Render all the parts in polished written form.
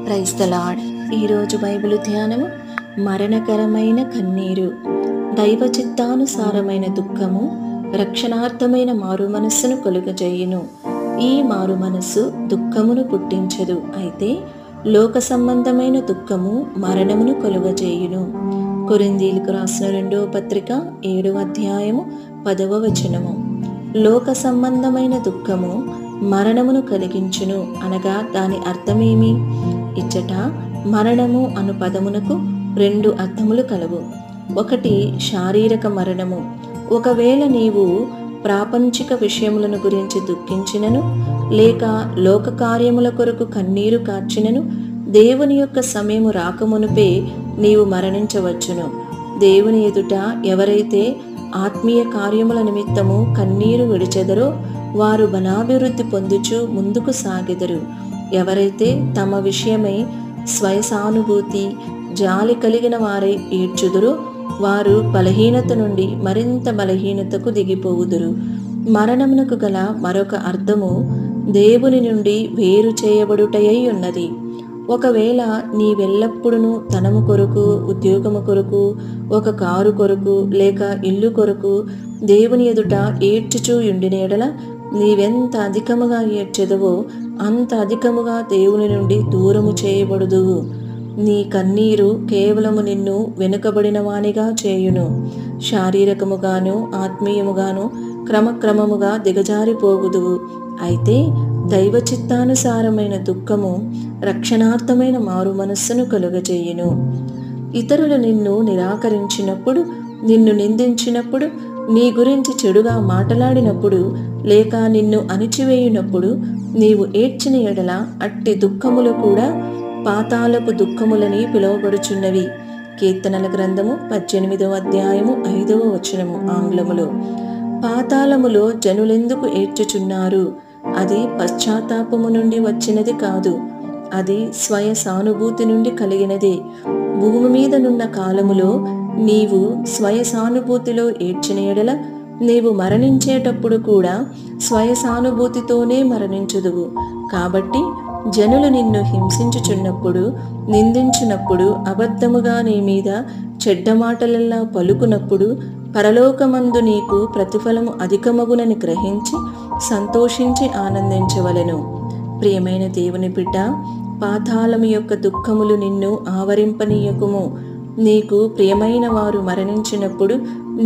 Praise the Lord. ఈరోజు Bible ధ్యానము మరణకరమైన కన్నీరు. దైవ చిత్తానుసారమైన దుఃఖము రక్షణార్థమైన మారు మనస్సును కలుగజేయును. ఈ మారు మనస్సు దుఃఖమును పుట్టించదు, అయితే లోక సంబంధమైన దుఃఖము మరణమును కలుగజేయును. కొరింథీయులకు రాసిన 2వ పత్రిక 7వ అధ్యాయము 10వ వచనము. లోక సంబంధమైన దుఃఖము మరణమును కలిగించును అనగా దాని అర్థమేమి? ఇచ్చట మరణము అను పదమునకు 2 అర్థములు కలవు. ఒకటి శారీరక మరణము. ఒకవేళ నీవు ప్రాపంచిక విషయములను గురించి దుఃఖించినను, లేక లోక కార్యముల కొరకు కన్నీరు కార్చినను, దేవుని యొక్క సమయము రాకమునుపే నీవు మరణించవచ్చును. దేవుని ఎదుట ఎవరైతే ఆత్మీయ కార్యముల నిమిత్తము కన్నీరు విడిచెదరో వారు బలాభివృద్ధి పొందుచు ముందుకు సాగెదరు. ఎవరైతే తమ విషయమై స్వయసానుభూతి జాలి కలిగిన వారై ఏడ్చుదురో వారు బలహీనత నుండి మరింత బలహీనతకు దిగిపోవుదురు. మరణమునకు గల మరొక అర్థము దేవుని నుండి వేరు చేయబడుటయై ఉన్నది. ఒకవేళ నీవెల్లప్పుడూ ధనము కొరకు, ఉద్యోగము కొరకు, ఒక కారు కొరకు, లేక ఇల్లు కొరకు దేవుని ఎదుట ఏడ్చుచూ ఉండిన యెడల నీవెంత అధికముగా ఏడ్చెదవో అంత అధికముగా దేవుని నుండి దూరము చేయబడుదువు. నీ కన్నీరు కేవలము నిన్ను వెనుకబడిన వానిగా చేయును. శారీరకముగాను ఆత్మీయముగాను క్రమక్రమముగా దిగజారిపోగుదువు. అయితే దైవ చిత్తానుసారమైన దుఃఖము రక్షణార్థమైన మారు మనస్సును కలుగజేయును. ఇతరులు నిన్ను నిరాకరించినప్పుడు, నిన్ను నిందించినప్పుడు, నీ గురించి చెడుగా మాట్లాడినప్పుడు, లేక నిన్ను అణిచివేయునప్పుడు నీవు ఏడ్చిన ఎడల అట్టి దుఃఖములు కూడా పాతాళపు దుఃఖములని పిలువబడుచున్నవి. కీర్తనల గ్రంథము 18వ అధ్యాయము 5వ వచనము ఆంగ్లములో. పాతాళములో జనులెందుకు ఏడ్చుచున్నారు? అది పశ్చాత్తాపము నుండి వచ్చినది కాదు, అది స్వయ సానుభూతి నుండి కలిగినదే. భూమి మీద నున్న కాలములో నీవు స్వయ సానుభూతిలో ఏడ్చిన యెడల నీవు మరణించేటప్పుడు కూడా స్వయ సానుభూతితోనే మరణించుదువు. కాబట్టి జనులు నిన్ను హింసించుచున్నప్పుడు, నిందించినప్పుడు, అబద్ధముగా నీ మీద చెడ్డ మాటలల్లా పలుకునప్పుడు పరలోకమందు నీకు ప్రతిఫలము అధికమగునని గ్రహించి సంతోషించి ఆనందించవలెను. ప్రియమైన దేవుని బిడ్డ, పాతాళము యొక్క దుఃఖములు నిన్ను ఆవరింపనీయకుము. నీకు ప్రియమైన వారు మరణించినప్పుడు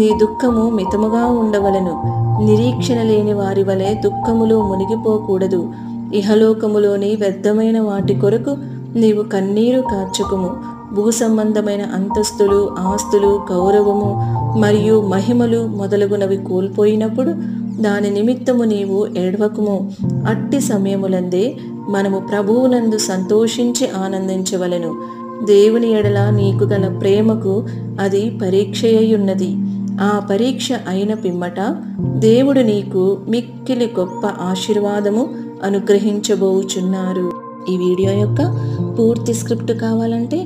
నీ దుఃఖము మితముగా ఉండవలెను. నిరీక్షణ లేని వారి వలె దుఃఖములో మునిగిపోకూడదు. ఇహలోకములోని వ్యర్థమైన వాటి కొరకు నీవు కన్నీరు కార్చుకుము. భూ సంబంధమైన అంతస్తులు, ఆస్తులు, గౌరవము మరియు మహిమలు మొదలగునవి కోల్పోయినప్పుడు దాని నిమిత్తము నీవు ఏడవకుము. అట్టి సమయములందే మనము ప్రభువునందు సంతోషించి ఆనందించవలెను. దేవుని ఎడల నీకు గల ప్రేమకు అది పరీక్షయ్యున్నది. ఆ పరీక్ష అయిన పిమ్మట దేవుడు నీకు మిక్కిలి గొప్ప ఆశీర్వాదము అనుగ్రహించబోచున్నారు. ఈ వీడియో యొక్క పూర్తి స్క్రిప్ట్ కావాలంటే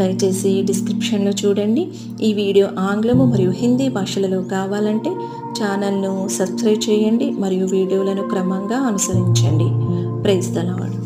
దయచేసి డిస్క్రిప్షన్లో చూడండి. ఈ వీడియో ఆంగ్లము మరియు హిందీ భాషలలో కావాలంటే ఛానల్ను సబ్స్క్రైబ్ చేయండి మరియు వీడియోలను క్రమంగా అనుసరించండి. Praise the lord.